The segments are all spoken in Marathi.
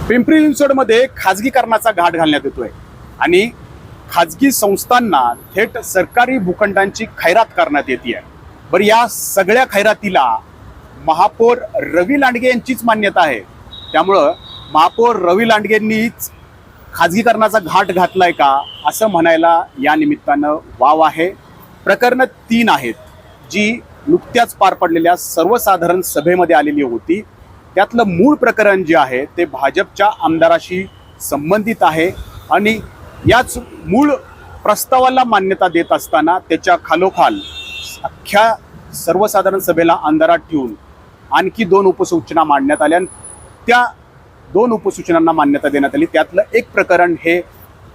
पिंपरी चिंचवडमध्ये खाजगीकरणाचा घाट घालण्यात येतोय आणि खाजगी संस्थांना थेट सरकारी भूखंडांची खैरात करण्यात येते। बरं, या सगळ्या खैरातीला महापौर रवी लांडगे यांचीच मान्यता आहे। त्यामुळं महापौर रवी लांडगेंनीच खाजगीकरणाचा घाट घातलाय का असं म्हणायला या निमित्तानं वाव आहे। प्रकरणं 3 आहेत जी नुकत्याच पार पडलेल्या सर्वसाधारण सभेमध्ये आलेली होती। त्यातलं मूळ प्रकरण जे आहे ते भाजपच्या आमदाराशी संबंधित आहे आणि याच मूळ प्रस्तावाला मान्यता देत असताना त्याच्या खालोखाल अख्ख्या सर्वसाधारण सभेला अंधारात ठेवून आणखी 2 उपसूचना मांडण्यात आल्या। त्या 2 उपसूचनांना मान्यता देण्यात आली। त्यातलं एक प्रकरण हे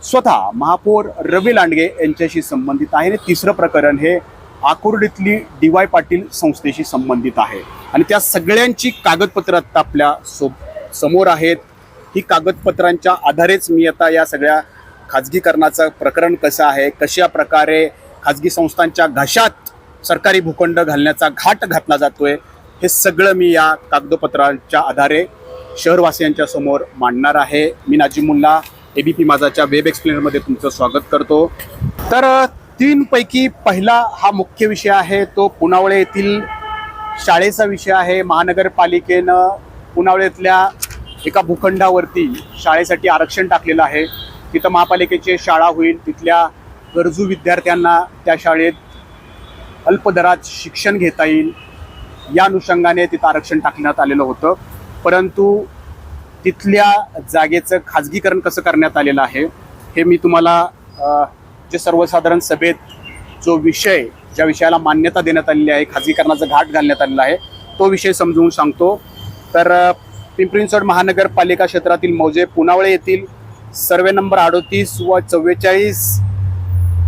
स्वतः महापौर रवी लांडगे यांच्याशी संबंधित आहे आणि तिसरं प्रकरण हे आकुर्डीतली DY पाटील संस्थेशी संबंधित आहे आणि त्या सगळ्यांची कागदपत्र आता आपल्या समोर आहेत। ही कागदपत्रांच्या आधारेच मी आता या सगळ्या खाजगीकरणाचं प्रकरण कसं आहे, कशा प्रकारे खाजगी संस्थांच्या घशात सरकारी भूखंड घालण्याचा घाट घातला जातोय, हे सगळं मी या कागदपत्रांच्या आधारे शहरवासियांच्या समोर मांडणार आहे। मी नाजिमुल्ला ABP माझाच्या वेब एक्सप्लेनरमध्ये तुमचं स्वागत करतो। तर 3 पैकी पहिला हा मुख्य विषय आहे तो पुनावळे येथील शाळेचा विषय आहे। महानगरपालिकेनं पुनावळेतल्या एका भूखंडावरती शाळेसाठी आरक्षण टाकलेलं आहे। तिथं महापालिकेची शाळा होईल, तिथल्या गरजू विद्यार्थ्यांना त्या शाळेत अल्प दरात शिक्षण घेता येईल या अनुषंगाने तिथं आरक्षण टाकण्यात आलेलं होतं। परंतु तिथल्या जागेचं खाजगीकरण कसं करण्यात आलेलं आहे हे मी तुम्हाला जे सर्वसाधारण सभेत जो विषय ज्या विषयाला मान्यता देण्यात आलेली आहे, खाजगीकरणाचा घाट घालण्यात आलेला आहे, तो विषय समजवून सांगतो। तर पिंपरी चिंचवड महानगरपालिका क्षेत्रातील मौजे पुनावळे येथील सर्वे नंबर 38 व 44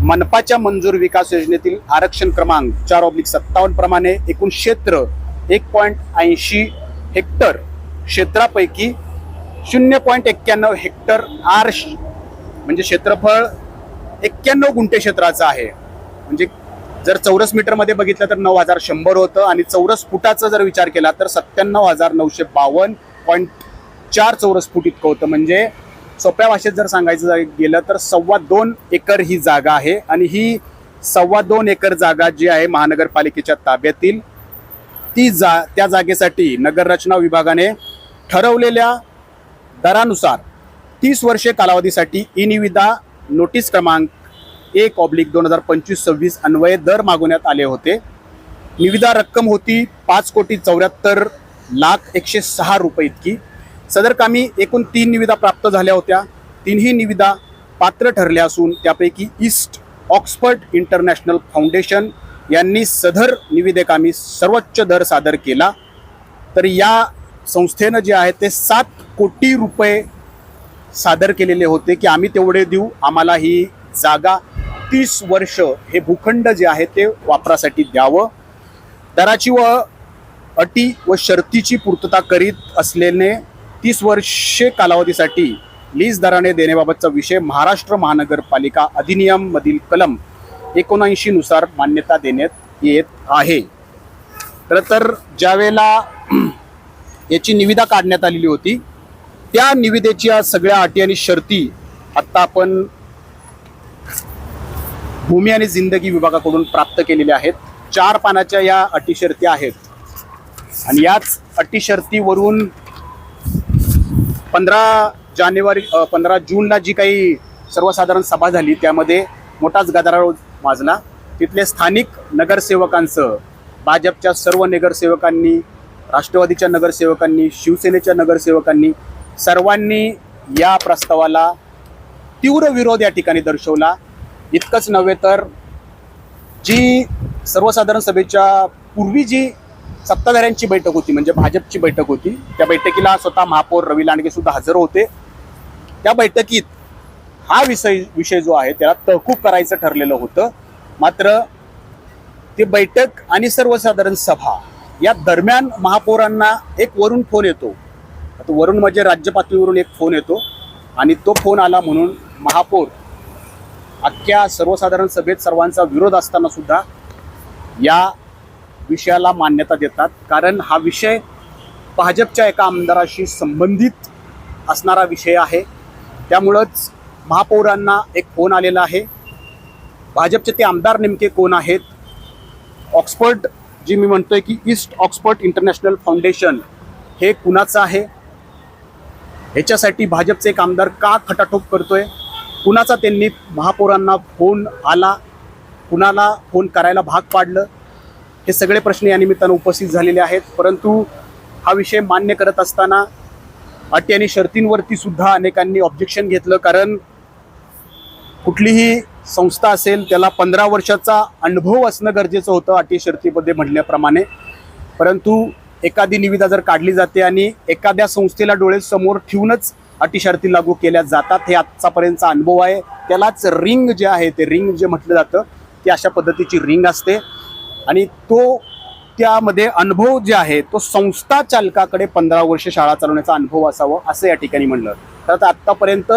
मनपाच्या मंजूर विकास योजनेतील आरक्षण क्रमांक 4/57 प्रमाणे एकूण क्षेत्र 1.80 हेक्टर क्षेत्रापैकी 0.91 हेक्टर म्हणजे क्षेत्रफळ 91 गुंठे क्षेत्राचं आहे। म्हणजे जर चौरस मीटरमध्ये बघितलं तर 9100 होतं आणि चौरस फुटाचा जर विचार केला तर 97,952.4 चौरस फूट इतकं होतं। म्हणजे सोप्या भाषेत जर सांगायचं गेलं तर 2.25 एकर ही जागा आहे आणि ही 2.25 एकर जागा जी आहे महानगरपालिकेच्या ताब्यातील त्या जागेसाठी नगररचना विभागाने ठरवलेल्या दरानुसार 30 वर्षे कालावधीसाठी ई निविदा नोटीस क्रमांक 1/2025-26 अन्वये दर मागवण्यात आले होते। निविदा रक्कम होती 5,74,01,06 रुपये इतकी। सदर कामी एकूण 3 निविदा प्राप्त झाल्या होत्या। 3ही निविदा पात्र ठरल्या असून त्यापैकी ईस्ट ऑक्सफर्ड इंटरनॅशनल फाउंडेशन यांनी सदर निविदेकामी सर्वोच्च दर सादर केला। तर या संस्थेनं जे आहे ते 7 कोटी रुपये सादर केलेले होते की आम्ही तेवढे देऊ, आम्हाला ही जागा 30 वर्ष हे भूखंड जे आहे ते वापरासाठी द्यावं। दराची व अटी व शर्तीची पूर्तता करीत असलेले 30 वर्षे कालावधीसाठी लीज दराने देण्याबाबतचा विषय महाराष्ट्र महानगरपालिका अधिनियम मधील कलम 79 नुसार मान्यता देण्यात येत आहे। तर ज्यावेळेला याची निविदा काढण्यात आलेली होती त्या निविदेच्या सगळ्या अटी आणि शर्ती आता आपण भूमी आणि जिंदगी विभागाकडून प्राप्त केलेल्या आहेत। 4 पानाच्या या अटी शर्ती आहेत आणि याच अटी शर्तीवरून 15 जूनला जी काही सर्वसाधारण सभा झाली त्यामध्ये मोठाच गदारोळ माजला। तिथले स्थानिक नगरसेवकांसह भाजपच्या सर्व नगरसेवकांनी, राष्ट्रवादीच्या नगरसेवकांनी, शिवसेनेच्या नगरसेवकांनी सर्वांनी या प्रस्तावाला तीव्र विरोध या ठिकाणी दर्शवला। इतकंच नव्हे तर जी सर्वसाधारण सभेच्या पूर्वी जी सत्ताधाऱ्यांची बैठक होती म्हणजे भाजपची बैठक होती, त्या बैठकीला स्वतः महापौर रवी लांडगे सुद्धा हजर होते। त्या बैठकीत हा विषय जो आहे त्याला तहकूब करायचं ठरलेलं होतं। मात्र ती बैठक आणि सर्वसाधारण सभा या दरम्यान महापौरांना एक वरून फोन येतो। आता वरून म्हणजे राज्य पातळीवरून एक फोन येतो आणि तो फोन आला म्हणून महापौर अख्ख्या सर्वसाधारण सभेत सर्वांचा विरोध असताना सुद्धा या विषयाला मान्यता देतात। कारण हा विषय भाजपच्या एका आमदाराशी संबंधित असणारा विषय आहे. त्यामुळंच महापौरांना एक फोन आलेला आहे. भाजपचे ते आमदार नेमके कोण आहेत? ऑक्सफर्ड, जी मी म्हणतोय की ईस्ट ऑक्सफर्ड इंटरनॅशनल फाउंडेशन, हे कुणाचं आहे? ह्याच्यासाठी भाजपचे एक आमदार का खटाटोप करतोय? कुणाचा त्यांनी महापौरांना फोन आला? कुणाला फोन करायला भाग पाडलं? हे सगळे प्रश्न या निमित्तानं उपस्थित झालेले आहेत. परंतु हा विषय मान्य करत असताना अटी आणि शर्तींवरती सुद्धा अनेकांनी ऑब्जेक्शन घेतलं. कारण कुठलीही संस्था असेल त्याला 15 वर्षाचा अनुभव असणं गरजेचं होतं अटी शर्तीमध्ये म्हटल्याप्रमाणे. परंतु एखादी निविदा जर काढली जाते आणि एखाद्या संस्थेला डोळे समोर ठेवूनच अटी शर्ती लागू केल्या जातात, हे आजचापर्यंतचा अनुभव आहे. त्यालाच रिंग जे आहे, ते रिंग जे म्हटलं जातं, ती अशा पद्धतीची रिंग असते. आणि तो त्यामध्ये अनुभव जे आहे तो संस्था चालकाकडे 15 वर्ष शाळा चालवण्याचा अनुभव असावं, असं या ठिकाणी म्हणलं. तर आत्तापर्यंत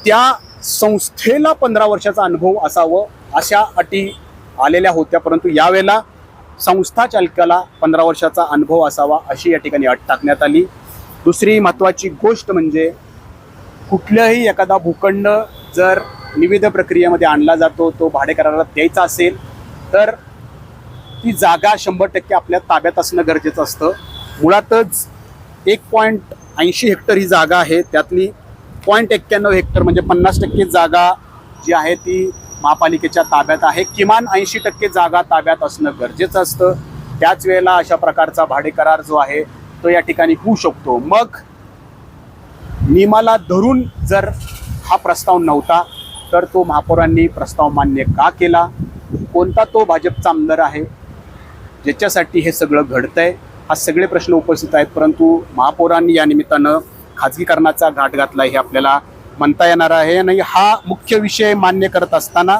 त्या संस्थेला 15 वर्षाचा अनुभव असावं अशा अटी आलेल्या होत्या. परंतु यावेळेला संस्था चालकाला 15 वर्षाचा अनुभव असावा अशी या ठिकाणी अट टाकण्यात आली. दुसरी महत्त्वाची गोष्ट म्हणजे कुठल्याही एखादा भूखंड जर निविदा प्रक्रियेमध्ये आणला जातो, तो भाडेकराराला द्यायचा असेल तर ती जागा 100% आपल्या ताब्यात असणं गरजेचं असतं. मुळातच 1.80 हेक्टर ही जागा आहे. त्यातली 0.91 हेक्टर म्हणजे 50% जागा जी आहे ती महापालिकेच्या ताब्यात आहे. किमान 80% जागा ताब्यात असणं गरजेचं असतं. त्याच वेळेला अशा प्रकारचा भाडेकरार जो आहे तो या ठिकाणी होऊ शकतो. मग नियमाला धरून जर हा प्रस्ताव नव्हता तर तो महापौरांनी प्रस्ताव मान्य का केला? कोणता तो भाजपचा आमदार आहे ज्याच्यासाठी हे सगळं घडतंय? हा सगळे प्रश्न उपस्थित आहेत. परंतु महापौरांनी या निमित्तानं खाजगीकरणाचा घाट घातला हे आपल्याला म्हणता येणार आहे. आणि हा मुख्य विषय मान्य करत असताना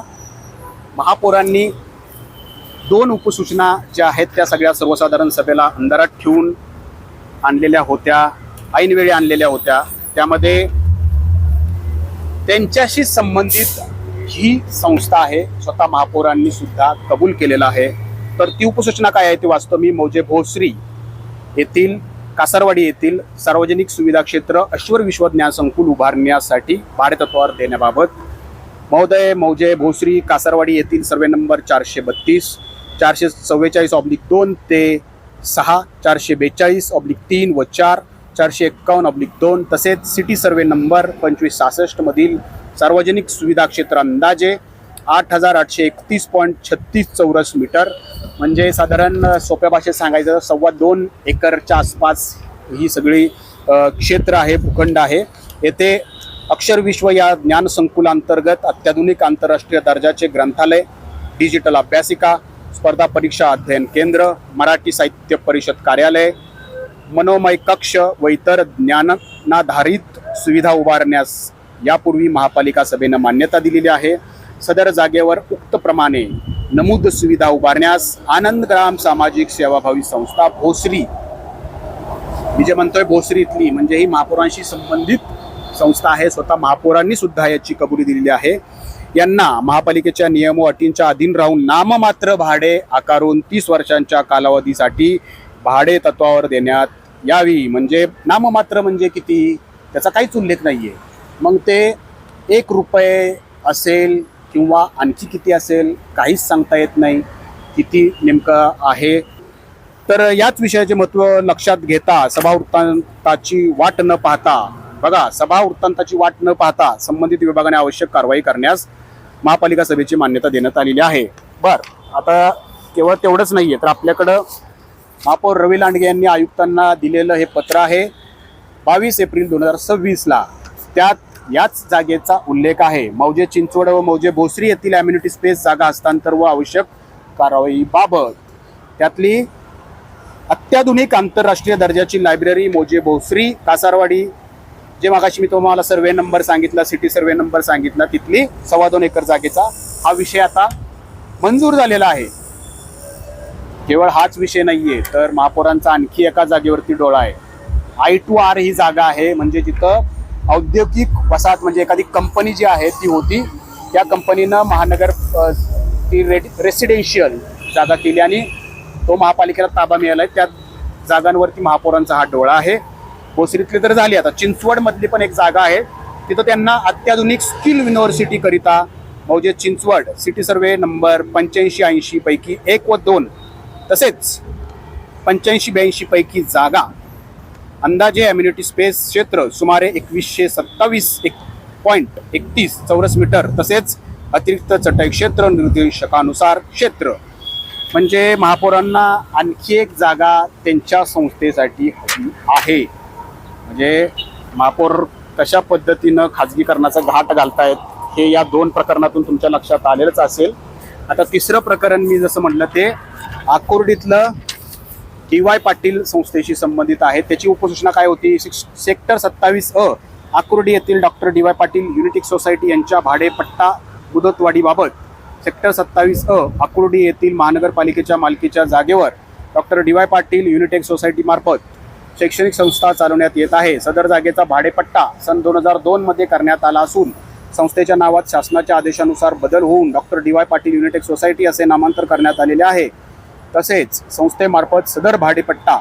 महापौरांनी 2 उपसूचना ज्या आहेत त्या सगळ्या सर्वसाधारण सभेला अंधारात ठेवून आणलेल्या होत्या, ऐनवेळी आणलेल्या होत्या. त्यामध्ये त्यांच्याशी संबंधित ही संस्था आहे, स्वतः महापौरांनी सुद्धा कबूल केलेलं आहे. तर ती उपसूचना काय आहे ती वाचतो मी. मौजे भोसरी येथील कासारवाडी येथील सार्वजनिक सुविधा क्षेत्र अश्वर विश्वज्ञान संकुल उभारण्यासाठी भाडेतत्वावर देण्याबाबत. महोदय, मौजे भोसरी कासारवाडी येथील सर्वे नंबर 432, 444/2 ते 6, 442/3 व 4, 451/2 तसेच सिटी सर्वे नंबर 2566 मधील सार्वजनिक सुविधा क्षेत्र अंदाजे 8,831.36 चौरस मीटर म्हणजे साधारण सोप्या भाषेत सांगायचं 2.25 एकरच्या आसपास ही सगळी क्षेत्र आहे, भूखंड आहे. येथे अक्षर विश्व या ज्ञान संकुलांतर्गत अत्याधुनिक आंतरराष्ट्रीय दर्जाचे ग्रंथालय, डिजिटल अभ्यासिका, स्पर्धा परीक्षा अध्ययन केंद्र, मराठी साहित्य परिषद कार्यालय, मनोमय कक्ष व इतर ज्ञानाधारित सुविधा उभारण्यास यापूर्वी महापालिका सभेनं मान्यता दिलेली आहे. सदर जागेवर उक्त प्रमाणे नमूद सुविधा उभारण्यास आनंद ग्राम सामाजिक सेवाभावी संस्था भोसरी, मी जे म्हणतोय भोसरी इथली म्हणजे ही महापौरांशी संबंधित संस्था आहे, स्वतः महापौरांनी सुद्धा याची कबुली दिलेली आहे, यांना महापालिकेच्या नियम व अटींच्या अधीन राहून नाममात्र भाडे आकारून 30 वर्षांच्या कालावधीसाठी भाडे तत्वावर देण्यात यावी. म्हणजे नाममात्र म्हणजे किती, त्याचा काहीच उल्लेख नाहीये. मग ते 1 रुपये असेल किंवा आणखी किती असेल काहीच सांगता येत नाही किती नेमकं आहे. तर याच विषयाचे महत्त्व लक्षात घेता सभावृत्तांताची वाट न पाहता, बघा, सभावृत्तांताची वाट न पाहता संबंधित विभागाने आवश्यक कारवाई करण्यास महापालिका सभेची मान्यता देण्यात आलेली आहे. आता केवळ तेवढंच नाहीये तर आपल्याकडं महापौर रवी लांडगे यांनी आयुक्तांना दिलेलं हे पत्र आहे 22 एप्रिल 2026ला. त्यात याच जागेचा उल्लेख आहे. मौजे चिंचवड व मौजे भोसरी येथील अम्युनिटी स्पेस जागा हस्तांतर व आवश्यक कारवाईबाबत. त्यातली अत्याधुनिक आंतरराष्ट्रीय दर्जाची लायब्ररी मौजे भोसरी कासारवाडी, जे मागाशी मी तुम्हाला सर्वे नंबर सांगितला, सिटी सर्वे नंबर सांगितला, तिथली 2.25 एकर जागेचा हा विषय आता मंजूर झालेला आहे. केवळ हाच विषय नाहीये तर महापौरांचा आणखी एका जागेवरती डोळा आहे. I2R ही जागा आहे, म्हणजे तिथं औद्योगिक वसाहत म्हणजे एखादी कंपनी जी आहे ती होती, त्या कंपनीनं महानगर ती रेसिडेन्शियल जागा केली आणि तो महापालिकेला ताबा मिळाला आहे. त्या जागांवरती महापौरांचा हा डोळा आहे. भोसरीतली तर झाली, आता चिंचवडमधली पण एक जागा आहे, तिथं त्यांना अत्याधुनिक स्किल युनिव्हर्सिटी करिता म्हणजे चिंचवड सिटी सर्वे नंबर 85-80 पैकी 1 व 2 तसेच 85-82 पैकी जागा, अंदाजे अम्युनिटी स्पेस क्षेत्र सुमारे 2127.31 चौरस मीटर, तसेच अतिरिक्त चटई क्षेत्र निर्देशकानुसार क्षेत्र. म्हणजे महापौरांना आणखी एक जागा त्यांच्या संस्थेसाठी हवी आहे. म्हणजे महापौर कशा पद्धतीनं खाजगीकरणाचा घाट घालतायत हे या 2 प्रकरणातून तुमच्या लक्षात आलेलंच असेल. आता तिसरं प्रकरण मी जसं म्हटलं ते आकुर्डीतलं DY पाटील संस्थेशी संबंधित आहे. त्याची उपसूचना काय होती? सेक्टर 27A आकुर्डी येथील डॉक्टर DY पाटील युनिटेक सोसायटी यांच्या भाडेपट्टा मुदतवाढीबाबत सेक्टर 27A आकुर्डी येथील महानगरपालिकेच्या मालकीच्या जागेवर डॉक्टर DY पाटील युनिटेक सोसायटी मार्फत शैक्षणिक संस्था चालवण्यात येत आहे. सदर जागेचा भाडेपट्टा सन 2002 मध्ये करण्यात आला असून संस्थेच्या नावात शासनाच्या आदेशानुसार बदल होऊन डॉक्टर DY पाटील युनिटेक सोसायटी असे नामांतर करण्यात आलेले आहे. तसेच संस्थेमार्फत सदर भाडेपट्टा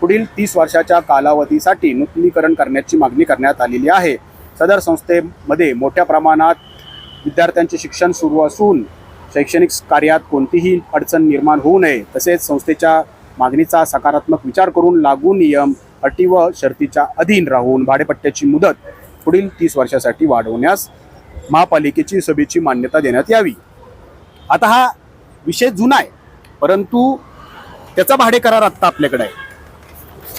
पुढील 30 वर्षाच्या कालावधीसाठी नूतनीकरण करण्याची मागणी करण्यात आलेली आहे. सदर संस्थेमध्ये मोठ्या प्रमाणात विद्यार्थ्यांचे शिक्षण सुरू असून शैक्षणिक कार्यात कोणतीही अडचण निर्माण होऊ नये, तसेच संस्थेच्या मागणीचा सकारात्मक विचार करून लागू नियम अटी व शर्तीच्या अधीन राहून भाडेपट्ट्याची मुदत पुढील 30 वर्षासाठी वाढवण्यास महापालिकेची सभेची मान्यता देण्यात यावी. आता हा विषय जुना आहे, परंतु त्याचा भाडे करार आत्ता आपल्याकडे आहे.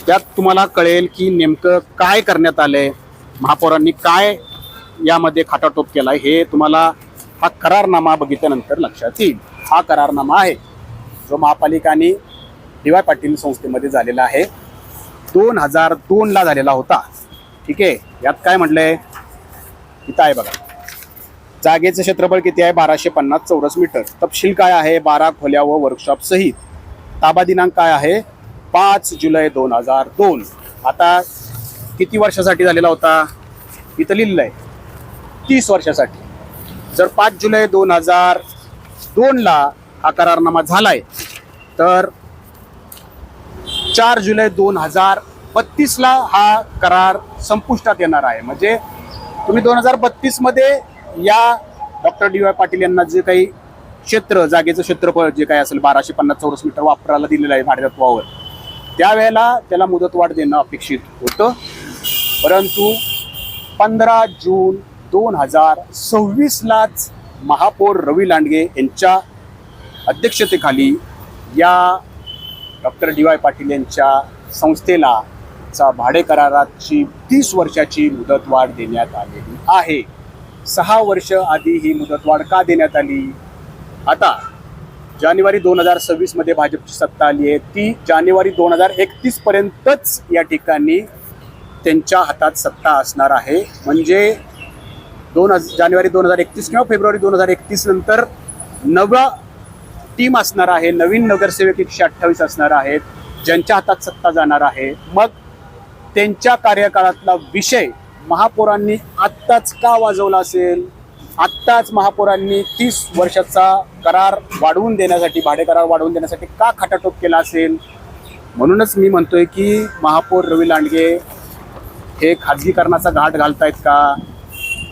त्यात तुम्हाला कळेल की नेमकं काय करण्यात आलंय, महापौरांनी काय यामध्ये खाटाटोप केला, हे तुम्हाला हा करारनामा बघितल्यानंतर लक्षात येईल. हा करारनामा आहे जो महापालिकांनी DY पाटील संस्थेमध्ये झालेला आहे, 2002ला झालेला होता. ठीक आहे. यात काय म्हटलंय इथं आहे बघा. जागेचं क्षेत्रफळ किती आहे? 1250 चौरस मीटर. तपशील काय आहे? 12 खोल्या व वर्कशॉप सहित. ताबा दिनांक काय आहे? 5 जुलै 2002. आता किती वर्षासाठी झालेला होता? इथं लिहिलं आहे 30 वर्षासाठी. जर 5 जुलै 2002ला हा करारनामा झालाय तर 4 जुलै 2032ला हा करार संपुष्टात येणार आहे. म्हणजे तुम्ही 2032 मध्ये या डॉक्टर DY पाटील यांना जे काही क्षेत्र, जागेचं क्षेत्रफळ जे काही असेल 1250 चौरस मीटर वापरायला दिलेलं आहे भाडेतत्वावर, त्यावेळेला त्याला मुदतवाढ देणं अपेक्षित होतं. परंतु 15 जून 2026लाच महापौर रवी लांडगे यांच्या अध्यक्षतेखाली या डॉक्टर DY पाटील यांच्या संस्थेला भाडे कराराची 30 वर्षाची मुदतवाढ देण्यात आलेली आहे. 6 वर्ष आधी ही मुदतवाढ का देण्यात आली? आता जानेवारी 2026 मध्ये भाजपची सत्ता आली आहे, ती जानेवारी 2031 पर्यंतच या ठिकाणी त्यांच्या हातात सत्ता असणार आहे. म्हणजे जानेवारी 2031 किंवा फेब्रुवारी 2031 नंतर नवा टीम असणार आहे, नवीन नगरसेवक 128 असणार आहेत ज्यांच्या हातात सत्ता जाणार आहे. मग त्यांच्या कार्यकाळातला विषय महापौरांनी आत्ताच का वाजवला असेल? आत्ताच महापौरांनी 30 वर्षाचा करार वाढवून देण्यासाठी, भाडे करार वाढवून देण्यासाठी का खाटाटोप केला असेल? म्हणूनच मी म्हणतोय की महापौर रवी लांडगे हे खाजगीकरणाचा घाट घालतायत का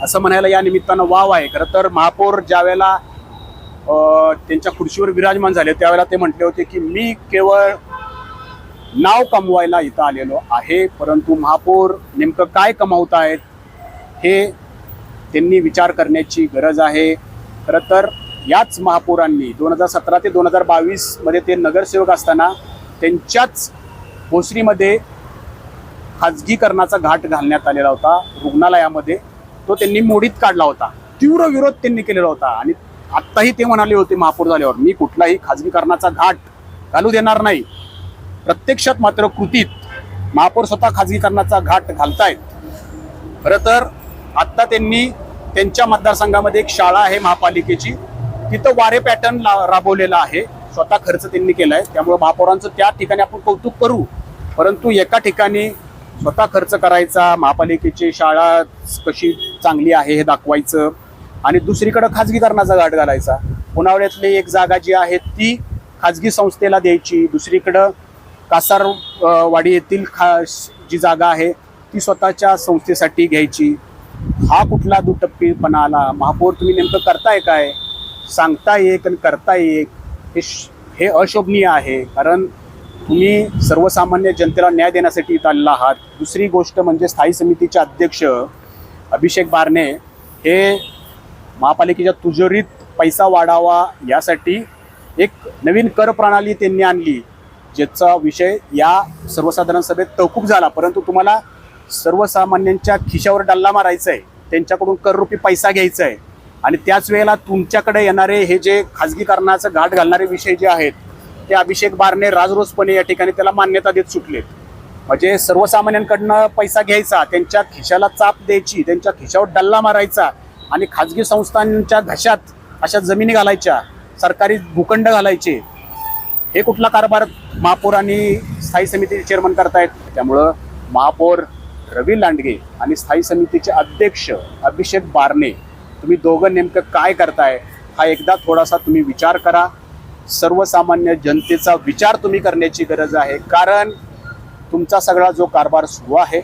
असं म्हणायला या निमित्तानं वाव आहे. खरं तर महापौर ज्या वेळेला त्यांच्या खुर्चीवर विराजमान झाले त्यावेळेला ते म्हटले होते की मी केवळ नाव कमवायला इथं आलेलो आहे, परंतु महापौर नेमकं काय कमावत आहेत हे त्यांनी विचार करण्याची गरज आहे. खरं तर याच महापौरांनी 2017 ते 2022 मध्ये ते नगरसेवक असताना त्यांच्याच भोसरीमध्ये खाजगीकरणाचा घाट घालण्यात आलेला होता रुग्णालयामध्ये, तो त्यांनी मोडीत काढला होता. तीव्र विरोध त्यांनी केलेला होता आणि आत्ताही ते म्हणाले होते महापौर झाल्यावर मी कुठलाही खाजगीकरणाचा घाट घालू देणार नाही. प्रत्यक्षात मात्र कृतीत महापौर स्वतः खाजगीकरणाचा घाट घालतायत. खरं तर आत्ता त्यांनी त्यांच्या मतदारसंघामध्ये एक शाळा आहे महापालिकेची, तिथं वारे पॅटर्न राबवलेला आहे, स्वतः खर्च त्यांनी केलाय. त्यामुळे महापौरांचं त्या ठिकाणी आपण कौतुक करू, परंतु एका ठिकाणी स्वतः खर्च करायचा, महापालिकेची शाळा कशी चांगली आहे हे दाखवायचं आणि दुसरीकडे खाजगीकरणाचा घाट घालायचा. पुनावळ्यातली एक जागा जी आहे ती खाजगी संस्थेला द्यायची, दुसरीकडं कासारवाडी येथील जी जागा आहे ती स्वतःच्या संस्थेसाठी घ्यायची, हा कुठला दुटप्पीपणा आला? महापौर तुम्ही नेमकं करताय काय? सांगता एक आणि करता एक, हे अशोभनीय आहे. कारण तुम्ही सर्वसामान्य जनतेला न्याय देण्यासाठी इथं आलेला आहात. दुसरी गोष्ट म्हणजे स्थायी समितीचे अध्यक्ष अभिषेक बारणे हे महापालिकेच्या तिजोरीत पैसा वाढावा यासाठी एक नवीन कर प्रणाली त्यांनी आणली, ज्याचा विषय या सर्वसाधारण सभेत तहकूब झाला. परंतु तुम्हाला सर्वसामान्यांच्या खिशावर डल्ला मारायचा आहे, त्यांच्याकडून कररूपी पैसा घ्यायचा आहे. आणि त्याच वेळेला तुमच्याकडे येणारे हे जे खाजगीकरणाचं घाट घालणारे विषय जे आहेत ते अभिषेक बारणे राजरोसपणे या ठिकाणी त्याला मान्यता देत सुटलेत. म्हणजे सर्वसामान्यांकडनं पैसा घ्यायचा, त्यांच्या खिशाला चाप द्यायची, त्यांच्या खिशावर डल्ला मारायचा आणि खाजगी संस्थांच्या घशात अशा जमिनी घालायच्या, सरकारी भूखंड घालायचे. हे कुठला कारभार महापौर आणि स्थायी समितीचे चेअरमन करतायत? त्यामुळं महापौर रवी लांडगे आणि स्थायी समितीचे अध्यक्ष अभिषेक बारणे, तुम्ही दोघं नेमकं काय करताय हा एकदा थोडासा तुम्ही विचार करा. सर्वसामान्य जनतेचा विचार तुम्ही करण्याची गरज आहे. कारण तुमचा सगळा जो कारभार सुरू आहे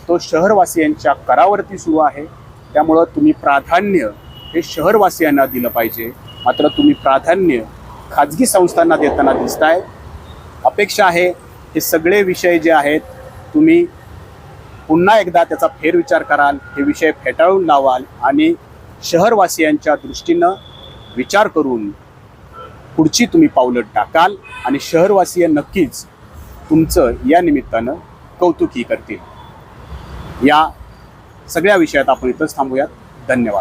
तो शहरवासियांच्या करावरती सुरू आहे. त्यामुळं तुम्ही प्राधान्य हे शहरवासियांना दिलं पाहिजे, मात्र तुम्ही प्राधान्य खाजगी संस्थांना देताना दिसताय. अपेक्षा आहे हे सगळे विषय जे आहेत तुम्ही पुन्हा एकदा त्याचा फेरविचार कराल, हे विषय फेटाळून लावाल आणि शहरवासियांच्या दृष्टीनं विचार करून पुढची तुम्ही पावलं टाकाल आणि शहरवासीय नक्कीच तुमचं या निमित्तानं कौतुकही करतील. या सगळ्या विषयात आपण इथंच थांबूयात. धन्यवाद.